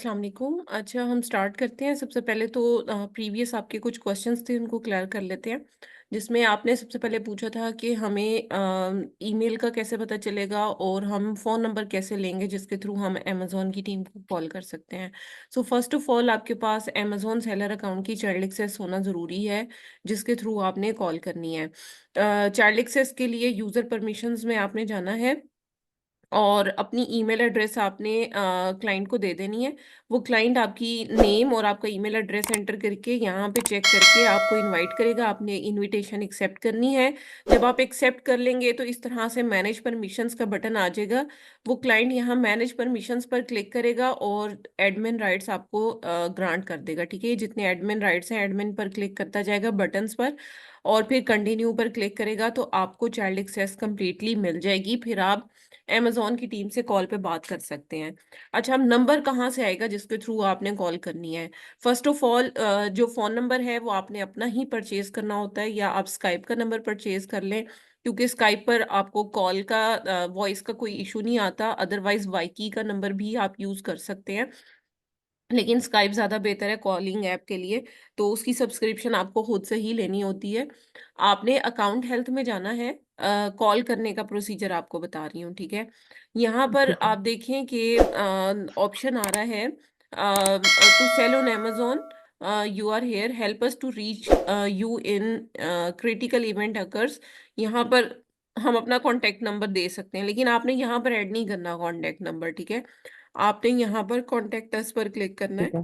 अस्सलाम वालेकुम। अच्छा, हम स्टार्ट करते हैं। सबसे पहले तो प्रीवियस आपके कुछ क्वेश्चंस थे, उनको क्लियर कर लेते हैं। जिसमें आपने सबसे पहले पूछा था कि हमें ईमेल का कैसे पता चलेगा और हम फ़ोन नंबर कैसे लेंगे जिसके थ्रू हम अमेज़न की टीम को कॉल कर सकते हैं। सो फर्स्ट ऑफ ऑल आपके पास अमेज़न सेलर अकाउंट की चाइल्ड एक्सेस होना ज़रूरी है, जिसके थ्रू आपने कॉल करनी है। चाइल्ड एक्सेस के लिए यूज़र परमिशंस में आपने जाना है और अपनी ईमेल एड्रेस आपने क्लाइंट को दे देनी है। वो क्लाइंट आपकी नेम और आपका ईमेल एड्रेस एंटर करके यहाँ पे चेक करके आपको इनवाइट करेगा। आपने इनविटेशन एक्सेप्ट करनी है। जब आप एक्सेप्ट कर लेंगे तो इस तरह से मैनेज परमिशंस का बटन आ जाएगा। वो क्लाइंट यहाँ मैनेज परमिशंस पर क्लिक करेगा और एडमिन राइट्स आपको ग्रांट कर देगा। ठीक है? ये जितने एडमिन राइट्स हैं, एडमिन पर क्लिक करता जाएगा बटन्स पर और फिर कंटिन्यू पर क्लिक करेगा तो आपको चाइल्ड एक्सेस कंप्लीटली मिल जाएगी। फिर आप अमेज़न की टीम से कॉल पे बात कर सकते हैं। अच्छा, अब नंबर कहाँ से आएगा जिसके थ्रू आपने कॉल करनी है? फर्स्ट ऑफ ऑल जो फ़ोन नंबर है वो आपने अपना ही परचेज़ करना होता है या आप स्काइप का नंबर परचेज़ कर लें, क्योंकि स्काइप पर आपको कॉल का वॉइस का कोई इश्यू नहीं आता। अदरवाइज़ वाईकी का नंबर भी आप यूज़ कर सकते हैं। लेकिन स्काइप ज़्यादा बेहतर है कॉलिंग ऐप के लिए, तो उसकी सब्सक्रिप्शन आपको खुद से ही लेनी होती है। आपने अकाउंट हेल्थ में जाना है। कॉल करने का प्रोसीजर आपको बता रही हूँ, ठीक है? यहाँ पर ठीक है, आप देखें कि ऑप्शन आ रहा है to sell on Amazon, you are here, help us to reach you in critical event occurs. यहाँ पर हम अपना कॉन्टैक्ट नंबर दे सकते हैं, लेकिन आपने यहाँ पर ऐड नहीं करना कॉन्टैक्ट नंबर, ठीक है? आपने यहाँ पर कॉन्टैक्ट अस पर क्लिक करना है ठीक है,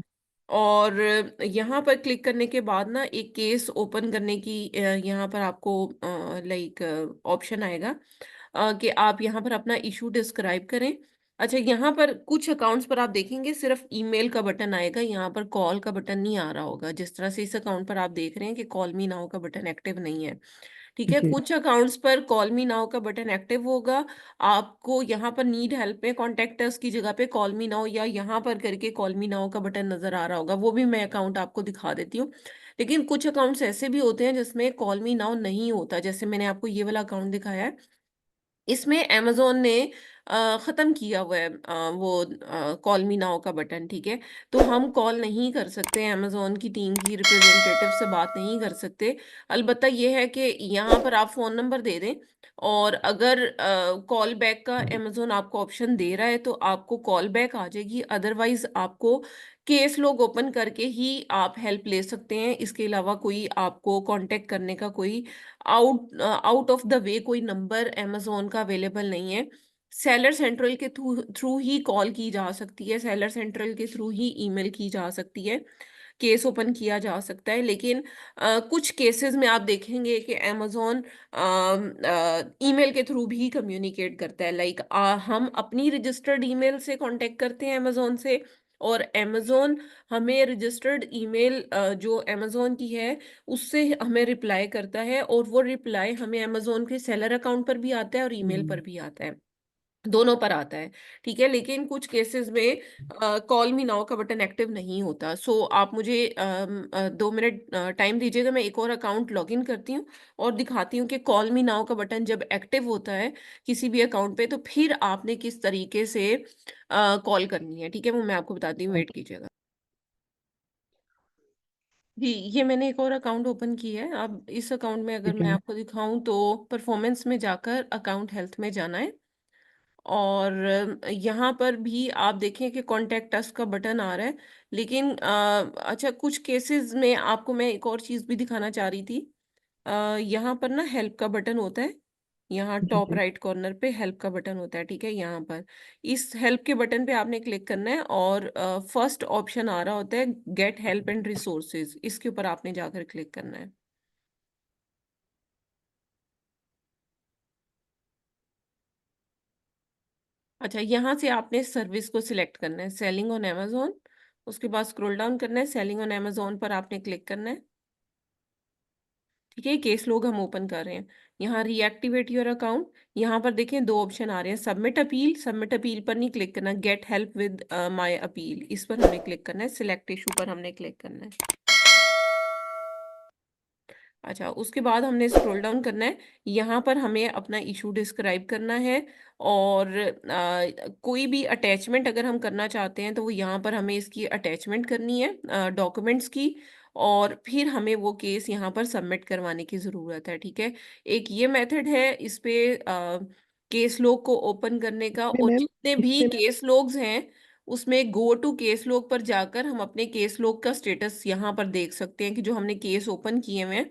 और यहाँ पर क्लिक करने के बाद ना एक केस ओपन करने की यहाँ पर आपको लाइक ऑप्शन आएगा कि आप यहाँ पर अपना इशू डिस्क्राइब करें। अच्छा, यहाँ पर कुछ अकाउंट्स पर आप देखेंगे सिर्फ ईमेल का बटन आएगा, यहाँ पर कॉल का बटन नहीं आ रहा होगा। जिस तरह से इस अकाउंट पर आप देख रहे हैं कि कॉल मी नाउ का बटन एक्टिव नहीं है। ठीक है? जी, कुछ अकाउंट्स पर कॉल मी नाउ का बटन एक्टिव होगा। आपको यहाँ पर नीड हेल्प में कॉन्टैक्ट अस की जगह पे कॉल मी नाउ या यहाँ पर करके कॉल मी नाउ का बटन नज़र आ रहा होगा। वो भी मैं अकाउंट आपको दिखा देती हूँ। लेकिन कुछ अकाउंट्स ऐसे भी होते हैं जिसमें कॉल मी नाउ नहीं होता। जैसे मैंने आपको ये वाला अकाउंट दिखाया है। इसमें अमेज़न ने ख़त्म किया हुआ है वो कॉल मी नाउ का बटन, ठीक है? तो हम कॉल नहीं कर सकते, अमेज़न की टीम की रिप्रेजेंटेटिव से बात नहीं कर सकते। अलबत्ता ये है कि यहाँ पर आप फ़ोन नंबर दे दें और अगर कॉल बैक का अमेज़न आपको ऑप्शन दे रहा है तो आपको कॉल बैक आ जाएगी। अदरवाइज़ आपको केस लॉग ओपन करके ही आप हेल्प ले सकते हैं। इसके अलावा कोई आपको कॉन्टैक्ट करने का कोई आउट ऑफ द वे कोई नंबर अमेज़न का अवेलेबल नहीं है। सेलर सेंट्रल के थ्रू थ्रू ही कॉल की जा सकती है, सेलर सेंट्रल के थ्रू ही ईमेल की जा सकती है, केस ओपन किया जा सकता है। लेकिन कुछ केसेज़ में आप देखेंगे कि अमेज़न ईमेल के थ्रू भी कम्युनिकेट करता है। लाइक हम अपनी रजिस्टर्ड ईमेल से कॉन्टैक्ट करते हैं अमेज़न से और अमेज़न हमें रजिस्टर्ड ईमेल जो अमेज़न की है उससे हमें रिप्लाई करता है और वो रिप्लाई हमें अमेज़न के सेलर अकाउंट पर भी आता है और ईमेल हुँ, पर भी आता है। दोनों पर आता है, ठीक है? लेकिन कुछ केसेस में कॉल मी नाउ का बटन एक्टिव नहीं होता। सो आप मुझे 2 मिनट टाइम दीजिएगा, मैं एक और अकाउंट लॉगिन करती हूँ और दिखाती हूँ कि कॉल मी नाउ का बटन जब एक्टिव होता है किसी भी अकाउंट पे, तो फिर आपने किस तरीके से कॉल करनी है, ठीक है? वो मैं आपको बताती हूँ, वेट कीजिएगा। जी, ये मैंने एक और अकाउंट ओपन किया है। अब इस अकाउंट में अगर ठीक मैं है, आपको दिखाऊँ तो परफॉर्मेंस में जाकर अकाउंट हेल्थ में जाना है और यहाँ पर भी आप देखें कि कॉन्टैक्ट अस का बटन आ रहा है। लेकिन अच्छा, कुछ केसेस में आपको मैं एक और चीज़ भी दिखाना चाह रही थी। यहाँ पर ना हेल्प का बटन होता है। यहाँ जी, टॉप जी। राइट कॉर्नर पे हेल्प का बटन होता है, ठीक है? यहाँ पर इस हेल्प के बटन पे आपने क्लिक करना है और फर्स्ट ऑप्शन आ रहा होता है गेट हेल्प एंड रिसोर्सेज, इसके ऊपर आपने जाकर क्लिक करना है। अच्छा, यहाँ से आपने सर्विस को सिलेक्ट करना है, सेलिंग ऑन अमेज़न, उसके बाद स्क्रॉल डाउन करना है, सेलिंग ऑन अमेज़न पर आपने क्लिक करना है, ठीक है? केस लॉग हम ओपन कर रहे हैं। यहाँ रीएक्टिवेट योर अकाउंट, यहाँ पर देखें 2 ऑप्शन आ रहे हैं, सबमिट अपील पर नहीं क्लिक करना, get help with my appeal, इस पर हमने क्लिक करना है, सिलेक्ट इश्यू पर हमने क्लिक करना है। अच्छा, उसके बाद हमने स्क्रॉल डाउन करना है। यहाँ पर हमें अपना इशू डिस्क्राइब करना है और कोई भी अटैचमेंट अगर हम करना चाहते हैं तो वो यहाँ पर हमें इसकी अटैचमेंट करनी है डॉक्यूमेंट्स की, और फिर हमें वो केस यहाँ पर सबमिट करवाने की ज़रूरत है, ठीक है। एक ये मेथड है इस पे केस लॉग को ओपन करने का, में और मैम जितने भी इसमें केस लॉग्स हैं उसमें गो टू केस लॉग पर जाकर हम अपने केस लॉग का स्टेटस यहाँ पर देख सकते हैं कि जो हमने केस ओपन किए हुए हैं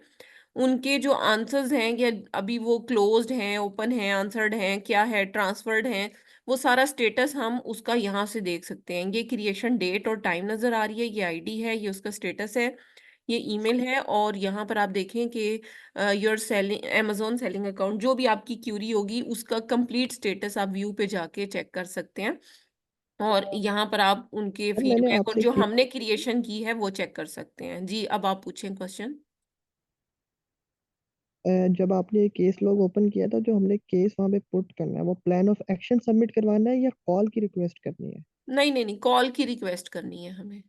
उनके जो आंसर्स हैं, या अभी वो क्लोज्ड हैं, ओपन हैं, आंसर्ड हैं, क्या है, ट्रांसफर्ड हैं, वो सारा स्टेटस हम उसका यहाँ से देख सकते हैं। ये क्रिएशन डेट और टाइम नज़र आ रही है, ये आईडी है, ये उसका स्टेटस है, ये ईमेल है, और यहाँ पर आप देखें कि your selling Amazon selling account, जो भी आपकी क्यूरी होगी उसका कंप्लीट स्टेटस आप व्यू पे जाके चेक कर सकते हैं, और यहाँ पर आप उनके मैम मैंने फीडबैक और आपसे जो एक हमने क्रिएशन की है वो चेक कर सकते हैं। जी, अब आप पूछें क्वेश्चन। जब आपने केस लॉग ओपन किया था, जो हमने केस वहाँ पे पुट करना है, वो प्लान ऑफ एक्शन सबमिट करवाना है या कॉल की रिक्वेस्ट करनी है? नहीं नहीं नहीं, कॉल की रिक्वेस्ट करनी है हमें।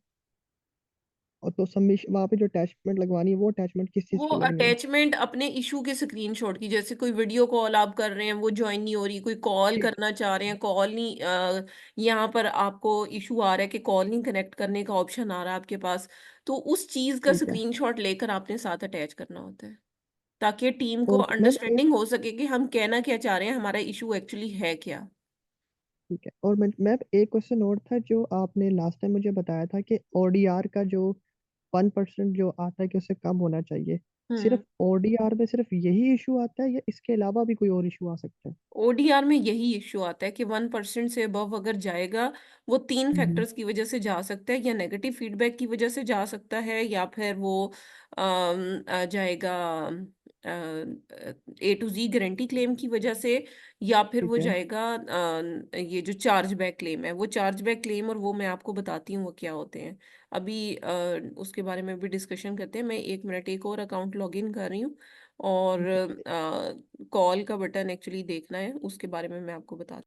और तो सबमिशन वहाँ पे जो अटैचमेंट लगवानी है, वो अटैचमेंट किस चीज़ वो की लगनी है? अटैचमेंट अपने इशू के स्क्रीनशॉट की, जैसे कोई वीडियो कॉल आप कर रहे हैं वो ज्वाइन नहीं हो रही, कोई कॉल ठीक करना चाह रहे हैं, कॉल नहीं यहाँ पर आपको इशू आ रहा है कि कॉल नहीं कनेक्ट करने का ऑप्शन आ रहा है आपके पास, तो उस चीज का ठीक है। स्क्रीनशॉट लेकर आपने साथ अटैच करना होता है, ताकि टीम को और मैम एक अंडरस्टैंडिंग हो सके कि हम कहना क्या चाह रहे हैं, हमारा इशू एक्चुअली है क्या। ठीक है, और मैम एक क्वेश्चन और था जो आपने लास्ट टाइम मुझे बताया था कि ओडीआर का जो 1% जो आता है कि उससे कम होना चाहिए। हम्म। सिर्फ ओडीआर में सिर्फ यही इशू आता है या इसके अलावा भी कोई और इशू आ सकता है? ओडीआर में यही इश्यू आता है कि 1% से अबव अगर जाएगा, वो तीन हम्म। फैक्टर्स की वजह से जा सकता है, या नेगेटिव फीडबैक की वजह से जा सकता है, या फिर वो आ जाएगा A to Z guarantee claim की वजह से, या फिर वो ठीक है। जाएगा ये जो चार्ज बैक क्लेम है, वो चार्ज बैक क्लेम, और वो मैं आपको बताती हूँ वो क्या होते हैं। अभी उसके बारे में भी डिस्कशन करते हैं। मैं 1 मिनट, एक और अकाउंट लॉग इन कर रही हूँ, और ठीक है। कॉल का बटन एक्चुअली देखना है, उसके बारे में मैं आपको बता।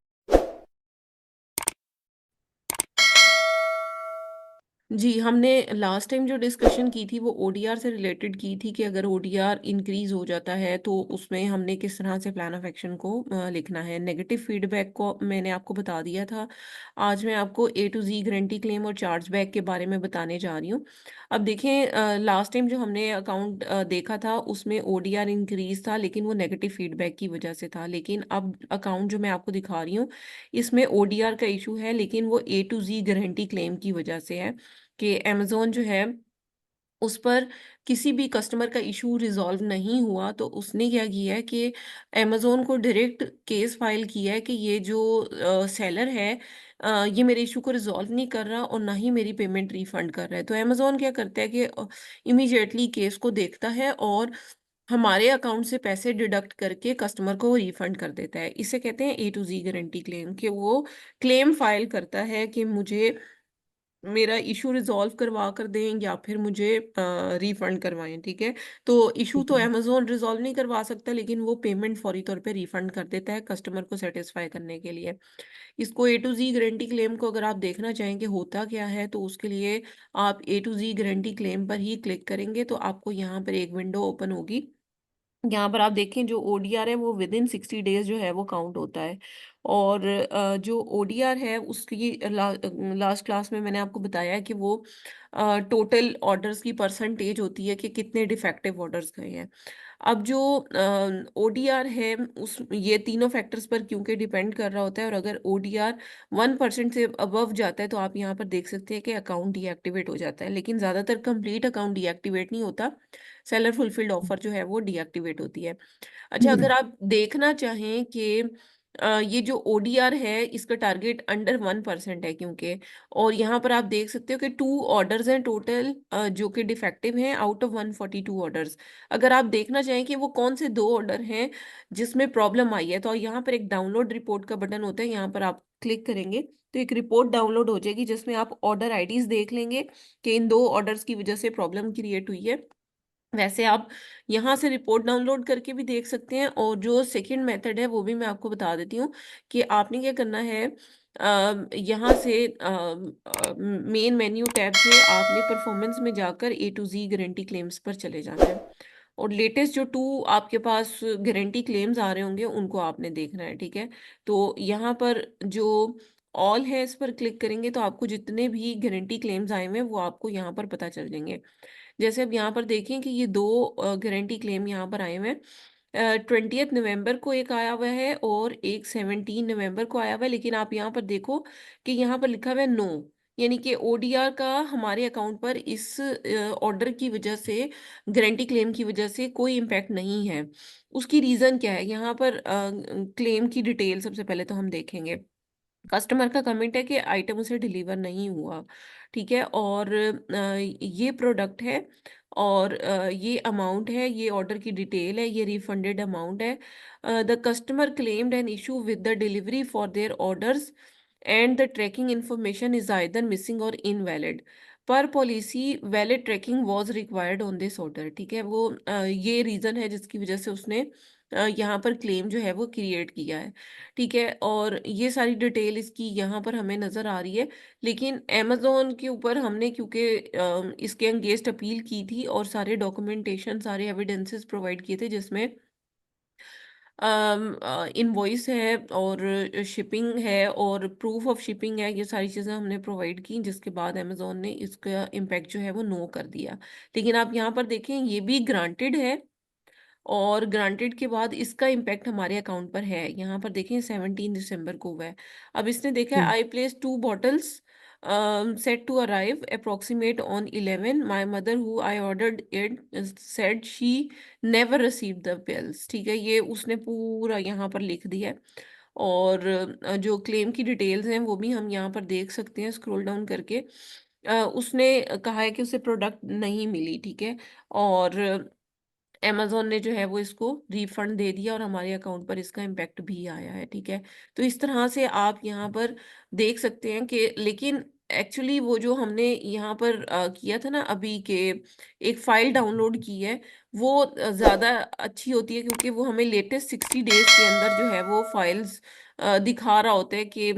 जी, हमने लास्ट टाइम जो डिस्कशन की थी वो ओडीआर से रिलेटेड की थी कि अगर ओडीआर इंक्रीज हो जाता है तो उसमें हमने किस तरह से प्लान ऑफ एक्शन को लिखना है। नेगेटिव फीडबैक को मैंने आपको बता दिया था। आज मैं आपको A to Z guarantee claim और चार्ज बैक के बारे में बताने जा रही हूँ। अब देखें, लास्ट टाइम जो हमने अकाउंट देखा था उसमें ओडीआर इंक्रीज था, लेकिन वो नेगेटिव फीडबैक की वजह से था। लेकिन अब अकाउंट जो मैं आपको दिखा रही हूँ इसमें ओडीआर का इशू है, लेकिन वो A to Z guarantee claim की वजह से है कि अमेज़न जो है उस पर किसी भी कस्टमर का इशू रिजॉल्व नहीं हुआ, तो उसने क्या किया है कि अमेज़न को डायरेक्ट केस फाइल किया है कि ये जो सेलर है ये मेरे इशू को रिजॉल्व नहीं कर रहा और ना ही मेरी पेमेंट रिफंड कर रहा है। तो अमेज़न क्या करता है कि इमीडिएटली केस को देखता है और हमारे अकाउंट से पैसे डिडक्ट करके कस्टमर को रिफंड कर देता है। इसे कहते हैं A to Z guarantee claim, कि वो क्लेम फाइल करता है कि मुझे मेरा इशू रिजॉल्व करवा कर दें या फिर मुझे रिफंड करवाएं, ठीक है। तो इशू ठीक तो है। अमेज़न रिजॉल्व नहीं करवा सकता, लेकिन वो पेमेंट फौरी तौर पे रिफंड कर देता है कस्टमर को सेटिस्फाई करने के लिए। इसको A to Z guarantee claim को अगर आप देखना चाहें कि होता क्या है, तो उसके लिए आप A to Z guarantee claim पर ही क्लिक करेंगे तो आपको यहाँ पर एक विंडो ओपन होगी। यहाँ पर आप देखें जो ओडीआर है वो विद इन 60 डेज जो है वो काउंट होता है, और जो ओडीआर है उसकी लास्ट क्लास में मैंने आपको बताया कि वो टोटल ऑर्डर्स की परसेंटेज होती है कि कितने डिफेक्टिव ऑर्डर्स गए हैं। अब जो ओडीआर है उस ये तीनों फैक्टर्स पर क्योंकि डिपेंड कर रहा होता है, और अगर ओडीआर 1% से अबव जाता है तो आप यहाँ पर देख सकते हैं कि अकाउंट डीएक्टिवेट हो जाता है, लेकिन ज़्यादातर कंप्लीट अकाउंट डीएक्टिवेट नहीं होता। सेलर फुलफिल्ड ऑफर जो है वो डीएक्टिवेट होती है। अच्छा, अगर आप देखना चाहें कि ये जो ओडीआर है इसका टारगेट अंडर 1% है क्योंकि, और यहाँ पर आप देख सकते हो कि 2 ऑर्डर्स हैं टोटल जो कि डिफेक्टिव हैं आउट ऑफ 142 ऑर्डर्स। अगर आप देखना चाहें कि वो कौन से 2 ऑर्डर हैं जिसमें प्रॉब्लम आई है, तो यहाँ पर एक डाउनलोड रिपोर्ट का बटन होता है, यहाँ पर आप क्लिक करेंगे तो एक रिपोर्ट डाउनलोड हो जाएगी जिसमें आप ऑर्डर आईडीज देख लेंगे कि इन 2 ऑर्डर्स की वजह से प्रॉब्लम क्रिएट हुई है। वैसे आप यहाँ से रिपोर्ट डाउनलोड करके भी देख सकते हैं, और जो सेकंड मेथड है वो भी मैं आपको बता देती हूँ कि आपने क्या करना है। यहाँ से मेन मेन्यू टैब से आपने परफॉर्मेंस में जाकर A to Z guarantee claims पर चले जाना है, और लेटेस्ट जो 2 आपके पास गारंटी क्लेम्स आ रहे होंगे उनको आपने देखना है, ठीक है? तो यहाँ पर जो ऑल है इस पर क्लिक करेंगे तो आपको जितने भी गारंटी क्लेम्स आए हुए हैं वो आपको यहाँ पर पता चल जाएंगे। जैसे अब यहाँ पर देखें कि ये 2 गारंटी क्लेम यहाँ पर आए हुए हैं। 20th नवंबर को एक आया हुआ है और एक 17 नवंबर को आया हुआ है, लेकिन आप यहाँ पर देखो कि यहाँ पर लिखा हुआ है नो, यानी कि ओडीआर का हमारे अकाउंट पर इस ऑर्डर की वजह से, गारंटी क्लेम की वजह से कोई इम्पैक्ट नहीं है। उसकी रीज़न क्या है? यहाँ पर क्लेम की डिटेल सबसे पहले तो हम देखेंगे। कस्टमर का कमेंट है कि आइटम उसे डिलीवर नहीं हुआ, ठीक है? और ये प्रोडक्ट है और ये अमाउंट है, ये ऑर्डर की डिटेल है, ये रिफंडेड अमाउंट है। The customer claimed an issue with the delivery for their orders and the tracking information is either missing or invalid. पर policy valid tracking was required on this order, ठीक है? वो ये reason है जिसकी वजह से उसने यहाँ पर क्लेम जो है वो क्रिएट किया है, ठीक है? और ये सारी डिटेल इसकी यहाँ पर हमें नज़र आ रही है, लेकिन अमेज़न के ऊपर हमने क्योंकि इसके अगेंस्ट अपील की थी और सारे डॉक्यूमेंटेशन, सारे एविडेंसेस प्रोवाइड किए थे जिसमें इनवॉइस है और शिपिंग है और प्रूफ ऑफ शिपिंग है, ये सारी चीज़ें हमने प्रोवाइड की, जिसके बाद अमेज़न ने इसका इम्पैक्ट जो है वो नो कर दिया। लेकिन आप यहाँ पर देखें ये भी ग्रांटेड है और ग्रांटेड के बाद इसका इम्पैक्ट हमारे अकाउंट पर है। यहाँ पर देखें 17 दिसंबर को हुआ है। अब इसने देखा है hmm. I place 2 bottles set to arrive approximate on 11, my mother who I ordered it said she never receive the bills, ठीक है? ये उसने पूरा यहाँ पर लिख दिया है। और जो क्लेम की डिटेल्स हैं वो भी हम यहाँ पर देख सकते हैं स्क्रॉल डाउन करके। उसने कहा है कि उसे प्रोडक्ट नहीं मिली, ठीक है? और अमेज़न ने जो है वो इसको रिफंड दे दिया और हमारे अकाउंट पर इसका इम्पैक्ट भी आया है, ठीक है? तो इस तरह से आप यहाँ पर देख सकते हैं कि, लेकिन एक्चुअली वो जो हमने यहाँ पर किया था ना अभी के, एक फ़ाइल डाउनलोड की है, वो ज़्यादा अच्छी होती है क्योंकि वो हमें लेटेस्ट 60 डेज़ के अंदर जो है वो फाइल्स दिखा रहा होता है कि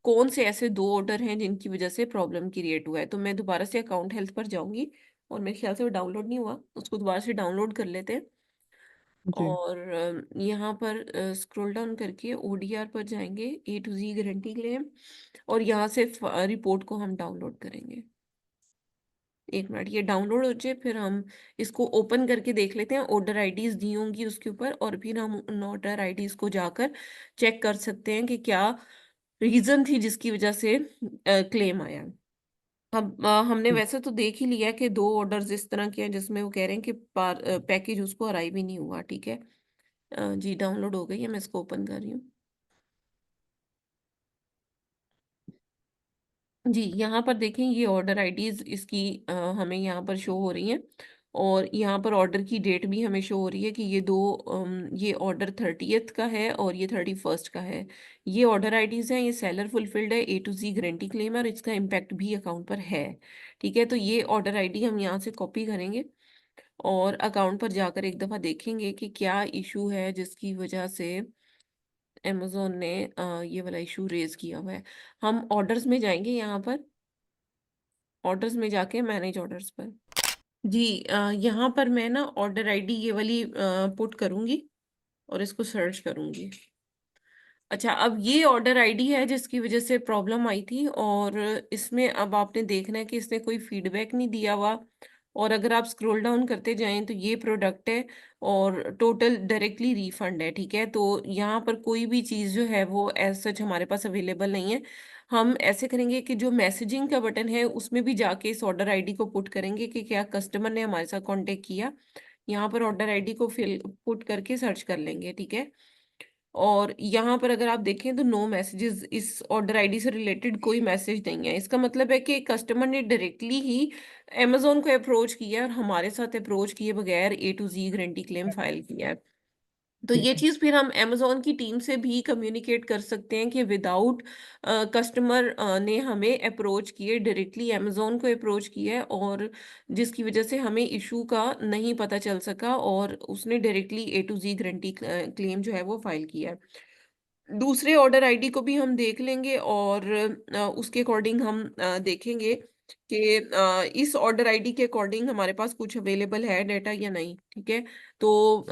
कौन से ऐसे 2 ऑर्डर हैं जिनकी वज़ह से प्रॉब्लम क्रिएट हुआ है। तो मैं दोबारा से अकाउंट हेल्थ पर जाऊँगी और मेरे ख्याल से वो डाउनलोड नहीं हुआ, उसको दोबारा से डाउनलोड कर लेते हैं। जी। और यहाँ पर स्क्रॉल डाउन करके ओडीआर पर जाएंगे, ए टू जी गारंटी क्लेम, और यहाँ से रिपोर्ट को हम डाउनलोड करेंगे। एक मिनट ये डाउनलोड हो जाए फिर हम इसको ओपन करके देख लेते हैं। ऑर्डर आईडीज दी होंगी उसके ऊपर और फिर हम उन ऑर्डर आईडीज को जाकर चेक कर सकते हैं कि क्या रीजन थी जिसकी वजह से क्लेम आया। अब हमने ठीक। वैसे तो देख ही लिया कि 2 ऑर्डर्स इस तरह के हैं जिसमें वो कह रहे हैं कि पैकेज उसको अराइव ही नहीं हुआ, ठीक है? जी डाउनलोड हो गई है, मैं इसको ओपन कर रही हूँ। जी यहाँ पर देखें ये ऑर्डर आईडीज इसकी हमें यहाँ पर शो हो रही हैं और यहाँ पर ऑर्डर की डेट भी हमें शो हो रही है कि ये ये ऑर्डर 30th का है और ये 31st का है। ये ऑर्डर आईडीज हैं, ये सेलर फुलफिल्ड है, ए टू जी गारंटी क्लेम है और इसका इम्पैक्ट भी अकाउंट पर है, ठीक है? तो ये ऑर्डर आईडी हम यहाँ से कॉपी करेंगे और अकाउंट पर जाकर एक दफ़ा देखेंगे कि क्या इशू है जिसकी वजह से अमेज़न ने ये वाला इशू रेज़ किया हुआ है। हम ऑर्डर्स में जाएँगे, यहाँ पर ऑर्डर्स में जाके मैनेज ऑर्डर्स पर। जी यहाँ पर मैं ना ऑर्डर आईडी ये वाली पुट करूँगी और इसको सर्च करूँगी। अच्छा, अब ये ऑर्डर आईडी है जिसकी वजह से प्रॉब्लम आई थी और इसमें अब आपने देखना है कि इसने कोई फीडबैक नहीं दिया हुआ। और अगर आप स्क्रॉल डाउन करते जाएं तो ये प्रोडक्ट है और टोटल डायरेक्टली रिफंड है, ठीक है? तो यहाँ पर कोई भी चीज़ जो है वो एज सच हमारे पास अवेलेबल नहीं है। हम ऐसे करेंगे कि जो मैसेजिंग का बटन है उसमें भी जाके इस ऑर्डर आईडी को पुट करेंगे कि क्या कस्टमर ने हमारे साथ कांटेक्ट किया। यहाँ पर ऑर्डर आईडी को फिल पुट करके सर्च कर लेंगे, ठीक है? और यहाँ पर अगर आप देखें तो नो मैसेजेस, इस ऑर्डर आईडी से रिलेटेड कोई मैसेज नहीं है। इसका मतलब है कि कस्टमर ने डायरेक्टली ही अमेज़न को अप्रोच किया है और हमारे साथ अप्रोच किए बगैर A to Z guarantee claim file किया है। तो ये ठीक है। चीज़ फिर हम अमेज़न की टीम से भी कम्युनिकेट कर सकते हैं कि विदाउट कस्टमर ने हमें अप्रोच किए, डायरेक्टली अमेज़न को अप्रोच किया है और जिसकी वजह से हमें इशू का नहीं पता चल सका और उसने directly A to Z guarantee claim जो है वो फाइल किया है। दूसरे ऑर्डर आईडी को भी हम देख लेंगे और उसके अकॉर्डिंग हम देखेंगे कि इस ऑर्डर आईडी के अकॉर्डिंग हमारे पास कुछ अवेलेबल है डाटा या नहीं। ठीक है, तो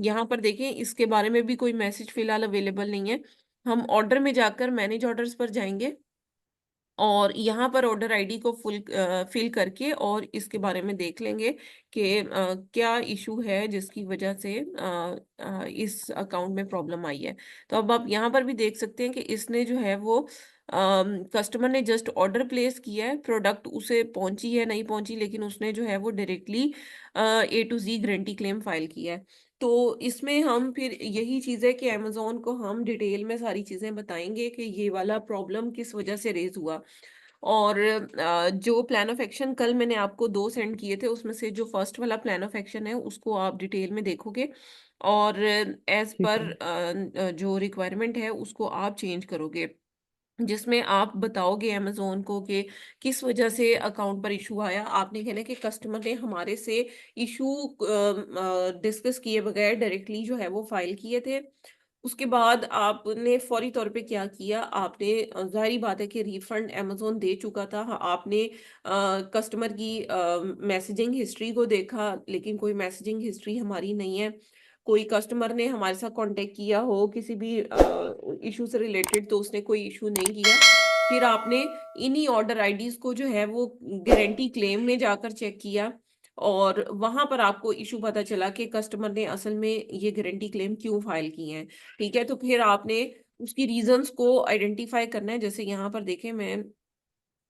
यहाँ पर देखें, इसके बारे में भी कोई मैसेज फिलहाल अवेलेबल नहीं है। हम ऑर्डर में जाकर मैनेज ऑर्डर्स पर जाएंगे और यहाँ पर ऑर्डर आईडी को फिल करके और इसके बारे में देख लेंगे कि क्या इशू है जिसकी वजह से इस अकाउंट में प्रॉब्लम आई है। तो अब आप यहाँ पर भी देख सकते हैं कि इसने जो है वो कस्टमर ने जस्ट ऑर्डर प्लेस किया है, प्रोडक्ट उसे पहुंची है नहीं पहुंची, लेकिन उसने जो है वो directly A to Z guarantee claim file किया है। तो इसमें हम फिर यही चीज़ है कि अमेज़न को हम डिटेल में सारी चीज़ें बताएंगे कि ये वाला प्रॉब्लम किस वजह से रेज़ हुआ। और जो प्लान ऑफ एक्शन कल मैंने आपको 2 सेंड किए थे, उसमें से जो फर्स्ट वाला प्लान ऑफ एक्शन है, उसको आप डिटेल में देखोगे और एज़ ठीक पर है। जो रिक्वायरमेंट है, उसको आप चेंज करोगे। जिसमें आप बताओगे अमेज़न को कि किस वजह से अकाउंट पर इशू आया। आपने कहना है कि कस्टमर ने हमारे से इशू डिस्कस किए बगैर डायरेक्टली जो है वो फाइल किए थे। उसके बाद आपने फौरी तौर पे क्या किया, आपने ज़ाहिर-सी बात है कि रिफंड अमेज़न दे चुका था। आपने कस्टमर की मैसेजिंग हिस्ट्री को देखा, लेकिन कोई मैसेजिंग हिस्ट्री हमारी नहीं है। कोई कस्टमर ने हमारे साथ कॉन्टैक्ट किया हो किसी भी इश्यू से रिलेटेड, तो उसने कोई इश्यू नहीं किया। फिर आपने इन्हीं ऑर्डर आईडीज़ को जो है वो गारंटी क्लेम में जाकर चेक किया और वहाँ पर आपको इश्यू पता चला कि कस्टमर ने असल में ये गारंटी क्लेम क्यों फाइल किए हैं। ठीक है, तो फिर आपने उसकी रीज़न्स को आइडेंटिफ़ाई करना है। जैसे यहाँ पर देखें, मैं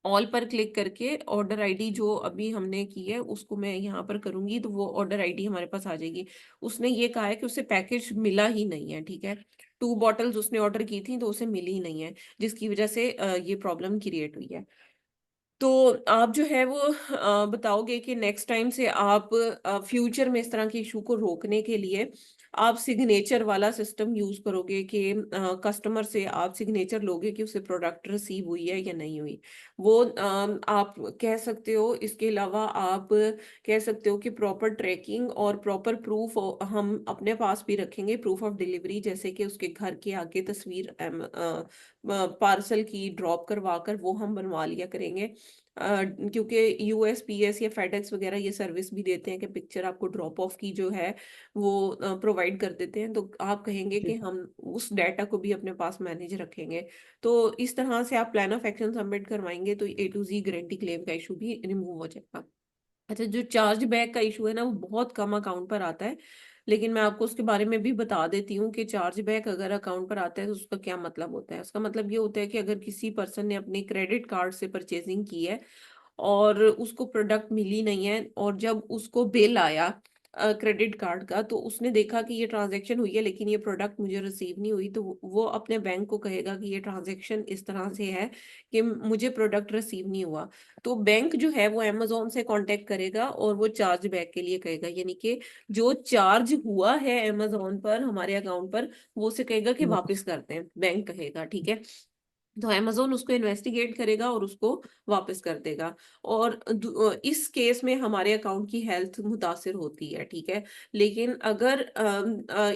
ऑल पर क्लिक करके ऑर्डर आईडी जो अभी हमने की है उसको मैं यहाँ पर करूँगी, तो वो ऑर्डर आईडी हमारे पास आ जाएगी। उसने ये कहा है कि उसे पैकेज मिला ही नहीं है। ठीक है, 2 बॉटल्स उसने ऑर्डर की थी तो उसे मिली ही नहीं है, जिसकी वजह से ये प्रॉब्लम क्रिएट हुई है। तो आप जो है वो बताओगे कि नेक्स्ट टाइम से आप फ्यूचर में इस तरह के इशू को रोकने के लिए आप सिग्नेचर वाला सिस्टम यूज करोगे कि कस्टमर से आप सिग्नेचर लोगे कि उसे प्रोडक्ट रिसीव हुई है या नहीं हुई। वो आप कह सकते हो। इसके अलावा आप कह सकते हो कि प्रॉपर ट्रैकिंग और प्रॉपर प्रूफ हम अपने पास भी रखेंगे, प्रूफ ऑफ डिलीवरी, जैसे कि उसके घर के आगे तस्वीर पार्सल की ड्रॉप करवा कर वो हम बनवा लिया करेंगे। क्योंकि यूएसपीएस या फेडेक्स वगैरह ये सर्विस भी देते हैं कि पिक्चर आपको ड्रॉप ऑफ की जो है वो प्रोवाइड कर देते हैं, तो आप कहेंगे जी। कि हम उस डाटा को भी अपने पास मैनेज रखेंगे। तो इस तरह से आप प्लान ऑफ एक्शन सबमिट करवाएंगे तो A to Z guarantee claim का इशू भी रिमूव हो जाएगा। अच्छा, जो चार्ज बैक का इशू है ना, वो बहुत कम अकाउंट पर आता है, लेकिन मैं आपको उसके बारे में भी बता देती हूँ कि चार्ज बैक अगर अकाउंट पर आता है तो उसका क्या मतलब होता है। उसका मतलब ये होता है कि अगर किसी पर्सन ने अपने क्रेडिट कार्ड से परचेजिंग की है और उसको प्रोडक्ट मिली नहीं है, और जब उसको बिल आया क्रेडिट कार्ड का, तो उसने देखा कि ये ट्रांजैक्शन हुई है लेकिन ये प्रोडक्ट मुझे रिसीव नहीं हुई, तो वो अपने बैंक को कहेगा कि ये ट्रांजैक्शन इस तरह से है कि मुझे प्रोडक्ट रिसीव नहीं हुआ। तो बैंक जो है वो अमेज़न से कांटेक्ट करेगा और वो चार्ज बैक के लिए कहेगा, यानी कि जो चार्ज हुआ है अमेज़न पर हमारे अकाउंट पर, वो उसे कहेगा कि वापस। वापस करते हैं, बैंक कहेगा। ठीक है, तो अमेज़न उसको इन्वेस्टिगेट करेगा और उसको वापस कर देगा। और इस केस में हमारे अकाउंट की हेल्थ मुतासिर होती है। ठीक है, लेकिन अगर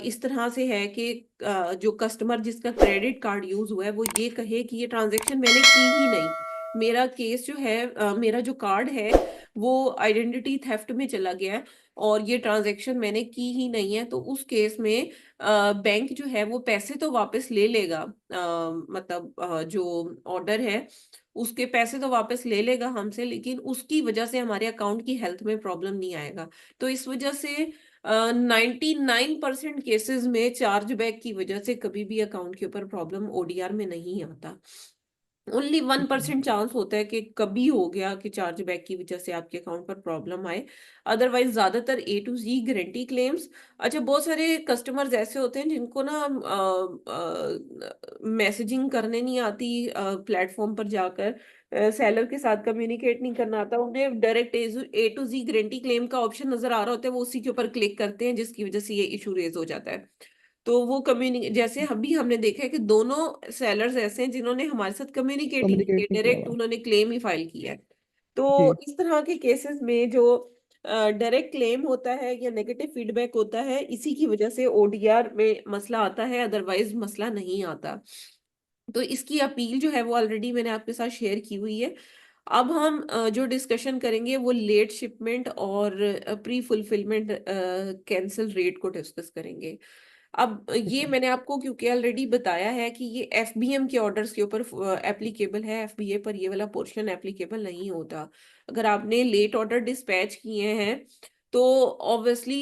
इस तरह से है कि जो कस्टमर जिसका क्रेडिट कार्ड यूज हुआ है वो ये कहे कि ये ट्रांजैक्शन मैंने की ही नहीं, मेरा केस जो है मेरा जो कार्ड है वो आइडेंटिटी थेफ्ट में चला गया है और ये ट्रांजैक्शन मैंने की ही नहीं है, तो उस केस में बैंक जो है वो पैसे तो वापस ले लेगा। मतलब जो ऑर्डर है उसके पैसे तो वापस ले लेगा हमसे, लेकिन उसकी वजह से हमारे अकाउंट की हेल्थ में प्रॉब्लम नहीं आएगा। तो इस वजह से 99% केसेस में चार्ज बैक की वजह से कभी भी अकाउंट के ऊपर प्रॉब्लम ओडीआर में नहीं आता। ओनली वन ठीक है। परसेंट चांस होता है कि कभी हो गया कि चार्ज बैक की वजह से आपके अकाउंट पर प्रॉब्लम आए। अदरवाइज ज्यादातर A to Z guarantee claims. अच्छा, बहुत सारे कस्टमर्स ऐसे होते हैं जिनको ना मैसेजिंग करने नहीं आती, प्लेटफॉर्म पर जाकर सेलर के साथ कम्युनिकेट नहीं करना आता, उन्हें direct A to Z guarantee claim का ऑप्शन नजर आ रहा होता है, वो उसी के ऊपर क्लिक करते हैं, जिसकी वजह से ये इशू रेज हो जाता है। तो वो कम्युनि जैसे अभी हमने देखा है कि दोनों सेलर्स ऐसे हैं जिन्होंने हमारे साथ कम्युनिकेट ही नहीं कम्युनिकेट किया, नहीं किया डायरेक्ट हुआ। उन्होंने क्लेम ही फाइल किया है। जी। तो इस तरह के केसेस में जो डायरेक्ट क्लेम होता है या नेगेटिव फीडबैक होता है, इसी की वजह से ओडीआर में मसला आता है, अदरवाइज मसला नहीं आता। तो इसकी अपील जो है वो ऑलरेडी मैंने आपके साथ शेयर की हुई है। अब हम जो डिस्कशन करेंगे वो लेट शिपमेंट और प्री फुलफिलमेंट कैंसिल रेट को डिस्कस करेंगे। अब ठीक ये है। मैंने आपको क्योंकि ऑलरेडी बताया है कि ये एफबीएम के ऑर्डर्स के ऊपर एप्लीकेबल है, एफबीए पर ये वाला पोर्शन एप्लीकेबल नहीं होता। अगर आपने लेट ऑर्डर डिस्पैच किए हैं तो ऑब्वियसली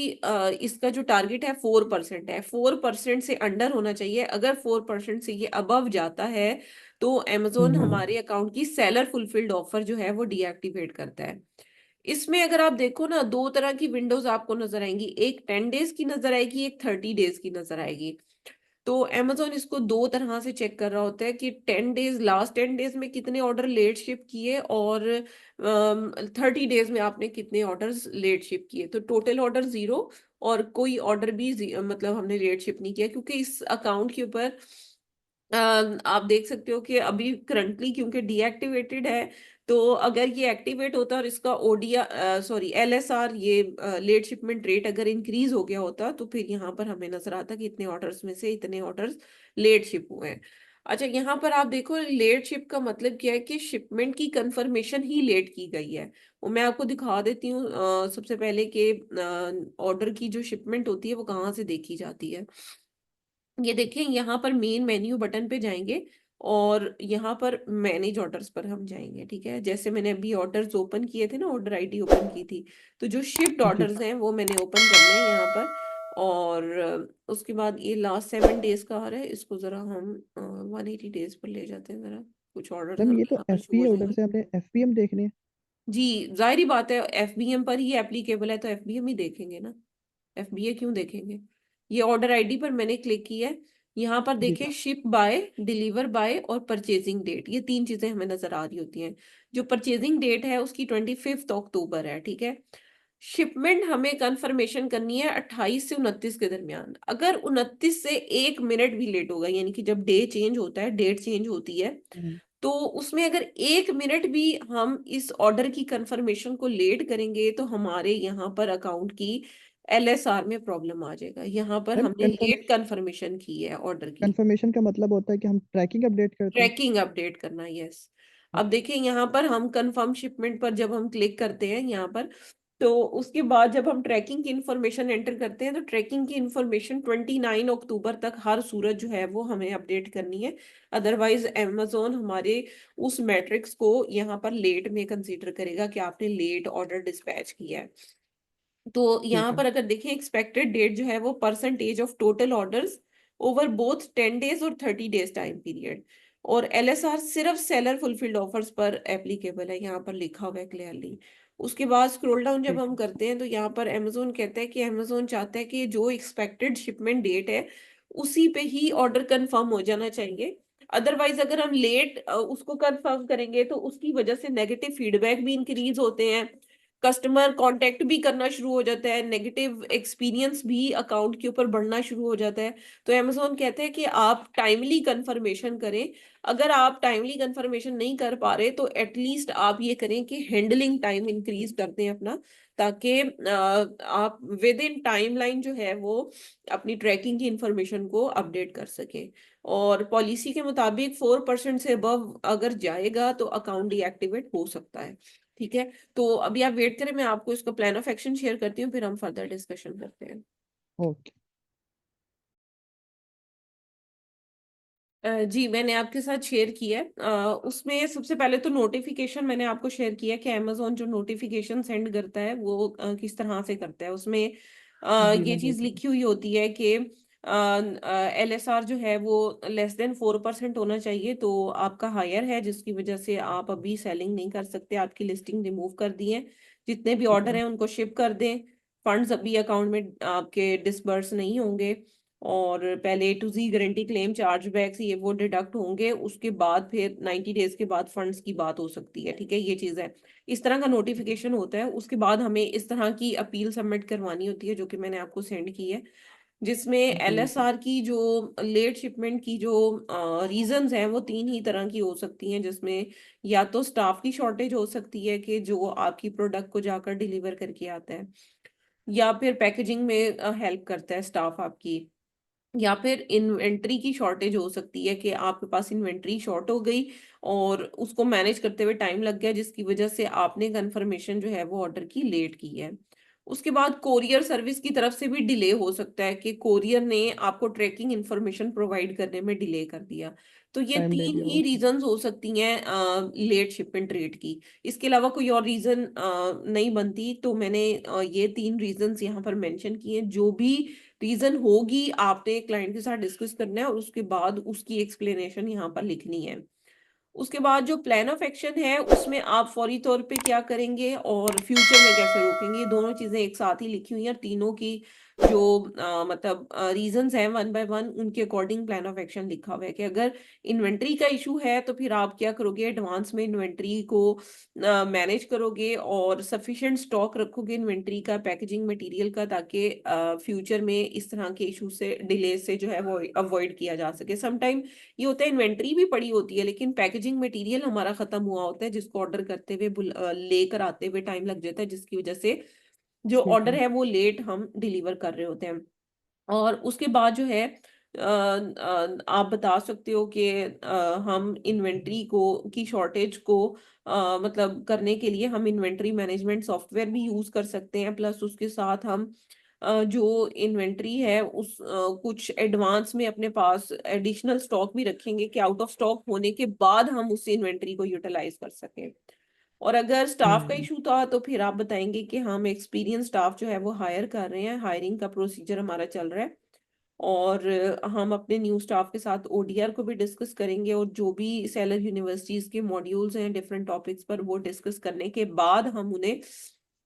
इसका जो टारगेट है 4% है, 4% से अंडर होना चाहिए। अगर 4% से ये अबव जाता है तो amazon हमारे अकाउंट की सेलर फुलफिल्ड ऑफर जो है वो डीएक्टिवेट करता है। इसमें अगर आप देखो ना, दो तरह की विंडोज आपको नजर आएंगी, एक 10 डेज की नजर आएगी, एक 30 डेज की नजर आएगी। तो amazon इसको दो तरह से चेक कर रहा होता है कि 10 डेज, लास्ट 10 डेज में कितने ऑर्डर लेट शिप किए और 30 डेज में आपने कितने ऑर्डर्स लेट शिप किए। तो टोटल ऑर्डर जीरो और कोई ऑर्डर भी मतलब हमने लेट शिप नहीं किया, क्योंकि इस अकाउंट के ऊपर आप देख सकते हो कि अभी करंटली क्योंकि डीएक्टिवेटेड है, तो अगर ये एक्टिवेट होता और इसका ओडिया सॉरी एलएसआर ये लेट शिपमेंट रेट अगर इंक्रीज हो गया होता तो फिर यहाँ पर हमें नजर आता कि इतने ऑर्डर्स में से इतने ऑर्डर्स लेट शिप हुए हैं। अच्छा, यहाँ पर आप देखो लेट शिप का मतलब क्या है कि शिपमेंट की कंफर्मेशन ही लेट की गई है। वो मैं आपको दिखा देती हूँ सबसे पहले कि ऑर्डर की जो शिपमेंट होती है वो कहाँ से देखी जाती है। ये देखें, यहाँ पर मेन मेन्यू बटन पे जाएंगे और यहाँ पर मैनेज ऑर्डर्स पर हम जाएंगे। ठीक है, जैसे मैंने अभी ऑर्डर्स ओपन किए थे ना, ऑर्डर आईडी ओपन की थी, तो जो शिफ्ट जी। ऑर्डर्स हैं वो मैंने ओपन करना है यहाँ पर। और उसके बाद ये लास्ट 7 डेज का आ रहा है, इसको जरा हम 180 डेज पर ले जाते हैं जरा, कुछ ऑर्डर्स मैम हमें ये तो यहाँ पर शो हो एफपीए ऑर्डर जाएंगे। से हमने एफपीएम देखने हैं। जी, जाहिर ही बात है, एफबीएम पर ही एप्लीकेबल है तो एफबीएम ही देखेंगे ना, एफबीए क्यों देखेंगे। ये ऑर्डर आईडी पर मैंने क्लिक किया है, यहाँ पर जी। देखिए शिप बाय, डिलीवर बाय और परचेजिंग डेट, ये तीन चीजें हमें नजर आ रही होती हैं। जो परचेजिंग डेट है उसकी 25 अक्टूबर है। ठीक है, शिपमेंट हमें कंफर्मेशन करनी है 28 से 29 के दरमियान। अगर 29 से 1 मिनट भी लेट होगा, यानी कि जब डे चेंज होता है, डेट चेंज होती है, हम्म, तो उसमें अगर 1 मिनट भी हम इस ऑर्डर की कंफर्मेशन को लेट करेंगे तो हमारे यहाँ पर अकाउंट की एलएसआर में प्रॉब्लम आ जाएगा। यहाँ पर मैम हमने लेट कंफर्मेशन की है ऑर्डर की। कंफर्मेशन का मतलब होता है कि हम ट्रैकिंग अपडेट करते हैं। ट्रैकिंग अपडेट करना, यस। अब ओके। देखिए यहाँ पर हम कंफर्म शिपमेंट पर जब हम क्लिक करते हैं यहाँ पर, तो उसके बाद जब हम ट्रैकिंग की इंफॉर्मेशन एंटर करते हैं तो ट्रैकिंग की इंफॉर्मेशन 29 अक्टूबर तक हर सूरत जो है वो हमें अपडेट करनी है। अदरवाइज अमेजोन हमारे उस मैट्रिक्स को यहाँ पर लेट में कंसीडर करेगा कि आपने लेट ऑर्डर डिस्पैच किया है। तो ठीक यहाँ है। पर अगर देखें, एक्सपेक्टेड डेट जो है वो percentage of total orders over both 10 days और 30 डेज टाइम पीरियड। और एलएसआर सिर्फ सेलर फुलफिल्ड ऑफर्स पर एप्लीकेबल है, यहाँ पर लिखा हुआ है क्लियरली। उसके बाद स्क्रॉल डाउन जब ठीक हम है। करते हैं तो यहाँ पर अमेजोन कहता है कि अमेजोन चाहता है कि जो एक्सपेक्टेड शिपमेंट डेट है उसी पे ही ऑर्डर कंफर्म हो जाना चाहिए। अदरवाइज अगर हम लेट उसको कंफर्म करेंगे तो उसकी वजह से नेगेटिव फीडबैक भी इंक्रीज होते हैं, कस्टमर कांटेक्ट भी करना शुरू हो जाता है, नेगेटिव एक्सपीरियंस भी अकाउंट के ऊपर बढ़ना शुरू हो जाता है। तो अमेजोन कहते हैं कि आप टाइमली कंफर्मेशन करें। अगर आप टाइमली कंफर्मेशन नहीं कर पा रहे तो एटलीस्ट आप ये करें कि हैंडलिंग टाइम इंक्रीज कर दें अपना, ताकि आप विद इन टाइमलाइन जो है वो अपनी ट्रैकिंग की इंफॉर्मेशन को अपडेट कर सके। और पॉलिसी के मुताबिक 4% से अबव अगर जाएगा तो अकाउंट डीएक्टिवेट हो सकता है। ठीक है, तो अभी आप वेट करें, मैं आपको इसका प्लान ऑफ एक्शन शेयर करती हूँ, फिर हम फर्दर डिस्कशन करते हैं। ओके। जी, मैंने आपके साथ शेयर किया है। उसमें सबसे पहले तो नोटिफिकेशन मैंने आपको शेयर किया कि अमेजोन जो नोटिफिकेशन सेंड करता है वो किस तरह से करता है। उसमें जी ये मैं चीज देख रहा हूँ। लिखी हुई होती है कि एलएसआर जो है वो लेस देन 4% होना चाहिए, तो आपका हायर है जिसकी वजह से आप अभी सेलिंग नहीं कर सकते, आपकी लिस्टिंग रिमूव कर दी है। जितने भी ठीक ऑर्डर है। हैं उनको शिप कर दें। फंड्स अभी अकाउंट में आपके डिसबर्स नहीं होंगे। और पहले टू जी गारंटी क्लेम चार्जबैक्स ये वो डिडक्ट होंगे, उसके बाद फिर 90 डेज के बाद फंड्स की बात हो सकती है। ठीक है, ये चीज है। इस तरह का नोटिफिकेशन होता है। उसके बाद हमें इस तरह की अपील सबमिट करवानी होती है जो कि मैंने आपको सेंड की है, जिसमें जी जी। एलएसआर की जो लेट शिपमेंट की जो रीजंस हैं वो तीन ही तरह की हो सकती हैं, जिसमें या तो स्टाफ की शॉर्टेज हो सकती है कि जो आपकी प्रोडक्ट को जाकर डिलीवर करके आता है, या फिर पैकेजिंग में हेल्प करता है स्टाफ आपकी, या फिर इन्वेंट्री की शॉर्टेज हो सकती है कि आपके पास इन्वेंट्री शॉर्ट हो गई और उसको मैनेज करते हुए टाइम लग गया, जिसकी वजह से आपने कंफर्मेशन जो है वो ऑर्डर की लेट की है। उसके बाद कोरियर सर्विस की तरफ से भी डिले हो सकता है कि कोरियर ने आपको ट्रैकिंग इंफॉर्मेशन प्रोवाइड करने में डिले कर दिया। तो ये टाइम दे तीन दिया ही ओके। रीजंस हो सकती हैं लेट शिपमेंट रेट की। इसके अलावा कोई और रीजन नहीं बनती। तो मैंने ये तीन रीजंस यहाँ पर मेंशन किए। जो भी रीजन होगी आपने क्लाइंट के साथ डिस्कस करना है और उसके बाद उसकी एक्सप्लेनेशन यहाँ पर लिखनी है। उसके बाद जो प्लान ऑफ एक्शन है उसमें आप फौरी तौर पे क्या करेंगे और फ्यूचर में कैसे रोकेंगे, ये दोनों चीजें एक साथ ही लिखी हुई हैं। तीनों की जो मतलब रीजंस हैं वन बाय वन, उनके अकॉर्डिंग प्लान ऑफ एक्शन लिखा हुआ है कि अगर इन्वेंट्री का इशू है तो फिर आप क्या करोगे, एडवांस में इन्वेंट्री को मैनेज करोगे और सफिशिएंट स्टॉक रखोगे इन्वेंट्री का, पैकेजिंग मटेरियल का, ताकि फ्यूचर में इस तरह के इशू से, डिले से जो है वो अवॉइड किया जा सके। समटाइम ये होता है इन्वेंट्री भी पड़ी होती है लेकिन पैकेजिंग मटेरियल हमारा खत्म हुआ होता है, जिसको ऑर्डर करते हुए लेकर आते हुए टाइम लग जाता है, जिसकी वजह से जो ठीक ऑर्डर है। है वो लेट हम डिलीवर कर रहे होते हैं। और उसके बाद जो है आप बता सकते हो कि हम इन्वेंट्री को की शॉर्टेज को मतलब करने के लिए हम इन्वेंट्री मैनेजमेंट सॉफ्टवेयर भी यूज कर सकते हैं। प्लस उसके साथ हम जो इन्वेंट्री है उस कुछ एडवांस में अपने पास एडिशनल स्टॉक भी रखेंगे कि आउट ऑफ स्टॉक होने के बाद हम उस इन्वेंट्री को यूटिलाइज कर सकें। और अगर स्टाफ का हम्म। इशू था तो फिर आप बताएंगे कि हम एक्सपीरियंस स्टाफ जो है वो हायर कर रहे हैं, हायरिंग का प्रोसीजर हमारा चल रहा है। और हम अपने न्यू स्टाफ के साथ ओडीआर को भी डिस्कस करेंगे और जो भी सेलर यूनिवर्सिटीज के मॉड्यूल्स हैं डिफरेंट टॉपिक्स पर, वो डिस्कस करने के बाद हम उन्हें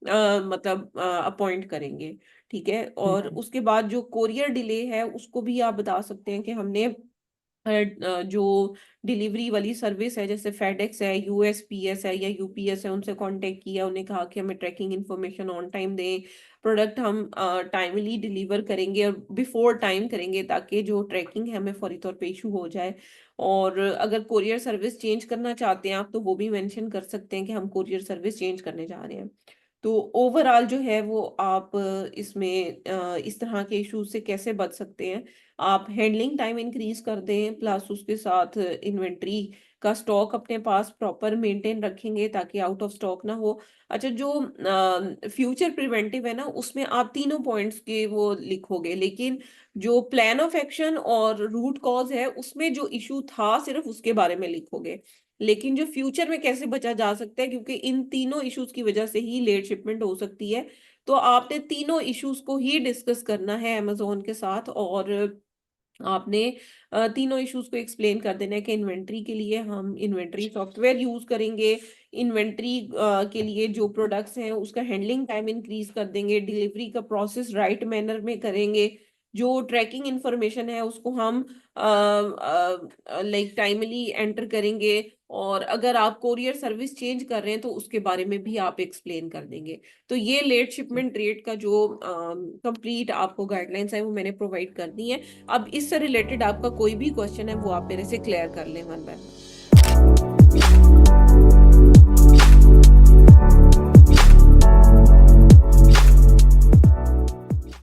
मतलब अपॉइंट करेंगे। ठीक है। ठीक और है। उसके बाद जो कोरियर डिले है उसको भी आप बता सकते हैं कि हमने जो डिलीवरी वाली सर्विस है जैसे फेडेक्स है, यूएसपीएस है या यूपीएस है, उनसे कांटेक्ट किया, उन्हें कहा कि हमें ट्रैकिंग इन्फॉर्मेशन ऑन टाइम दें, प्रोडक्ट हम टाइमली डिलीवर करेंगे और बिफोर टाइम करेंगे ताकि जो ट्रैकिंग है हमें फौरी तौर पे इशू हो जाए। और अगर कोरियर सर्विस चेंज करना चाहते हैं आप तो वो भी मेंशन कर सकते हैं कि हम कोरियर सर्विस चेंज करने जा रहे हैं। तो ओवरऑल जो है वो आप इसमें इस तरह के इश्यूज से कैसे बच सकते हैं। आप हैंडलिंग टाइम इंक्रीज कर दें, प्लस उसके साथ इन्वेंट्री का स्टॉक अपने पास प्रॉपर मेंटेन रखेंगे ताकि आउट ऑफ स्टॉक ना हो। अच्छा, जो फ्यूचर प्रिवेंटिव है ना उसमें आप तीनों पॉइंट्स के वो लिखोगे, लेकिन जो प्लान ऑफ एक्शन और रूट कॉज है उसमें जो इशू था सिर्फ उसके बारे में लिखोगे। लेकिन जो फ्यूचर में कैसे बचा जा सकता है, क्योंकि इन तीनों इश्यूज की वजह से ही लेट शिपमेंट हो सकती है, तो आपने तीनों इश्यूज को ही डिस्कस करना है अमेजोन के साथ। और आपने तीनों इश्यूज को एक्सप्लेन कर देना है कि इन्वेंट्री के लिए हम इन्वेंट्री सॉफ्टवेयर यूज करेंगे, इन्वेंट्री के लिए जो प्रोडक्ट्स हैं उसका हैंडलिंग टाइम इंक्रीज कर देंगे, डिलीवरी का प्रोसेस राइट मैनर में करेंगे, जो ट्रैकिंग इंफॉर्मेशन है उसको हम लाइक टाइमली एंटर करेंगे, और अगर आप कोरियर सर्विस चेंज कर रहे हैं तो उसके बारे में भी आप एक्सप्लेन कर देंगे। तो ये लेट ठीक। शिपमेंट रेट का जो कंप्लीट आपको गाइडलाइंस है वो मैंने प्रोवाइड कर दी है। अब इससे रिलेटेड आपका कोई भी क्वेश्चन है वो आप मेरे से क्लियर कर लें वन बाय वन।